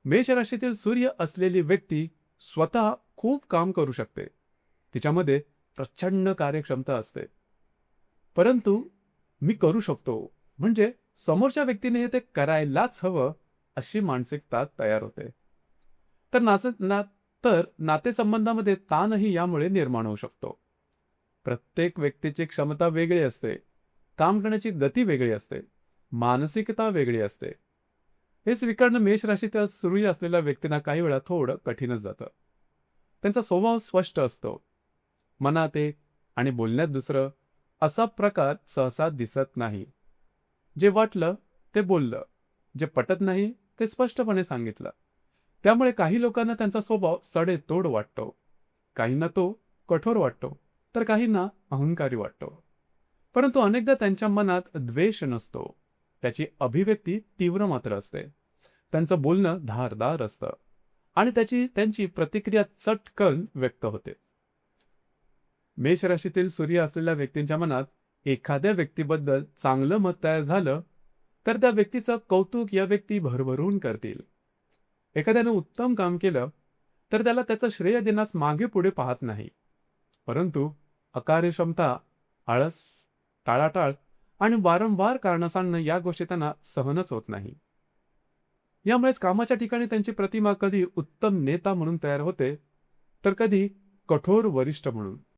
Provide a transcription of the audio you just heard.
मेष राशीतील सूर्य असलेली व्यक्ती स्वतः खूप काम करू शकते. तिच्यामध्ये प्रचंड कार्यक्षमता असते. परंतु मी करू शकतो म्हणजे समोरच्या व्यक्तीने ते करायलाच हवं अशी मानसिकता तयार होते. तर नातेसंबंधामध्ये ताणही यामुळे निर्माण होऊ शकतो. प्रत्येक व्यक्तीची क्षमता वेगळी असते. काम करण्याची गती वेगळी असते. मानसिकता वेगळी असते. हे स्वीकारणं मेष राशीच्या सूर्य असलेल्या व्यक्तींना काही वेळा थोडं कठीणच जातं. त्यांचा स्वभाव स्पष्ट असतो. मनात एक आणि बोलण्यात दुसरं असा प्रकार सहसा दिसत नाही. जे वाटलं ते बोललं, जे पटत नाही ते स्पष्टपणे सांगितलं. त्यामुळे काही लोकांना त्यांचा स्वभाव सडेतोड वाटतो. काहींना तो कठोर वाटतो, तर काहींना अहंकारी वाटतो. परंतु अनेकदा त्यांच्या मनात द्वेष नसतो. त्याची अभिव्यक्ती तीव्र मात्र असते. त्यांचं बोलणं धारदार असतं आणि त्यांची प्रतिक्रिया चटकन व्यक्त होते. मेष राशीतील सूर्य असलेल्या व्यक्तींच्या मनात एखाद्या व्यक्तीबद्दल चांगलं मत तयार झालं तर त्या व्यक्तीचं कौतुक या व्यक्ती भरभरून करतील. एखाद्यानं उत्तम काम केलं तर त्याला त्याचं श्रेय देण्यास मागे पुढे पाहत नाही. परंतु अकार्यक्षमता, आळस, टाळाटाळ आणि वारंवार कारणं सांगणं या गोष्टी त्यांना सहनच होत नाही. यामुळेच कामाच्या ठिकाणी त्यांची प्रतिमा कधी उत्तम नेता म्हणून तयार होते तर कधी कठोर वरिष्ठ म्हणून.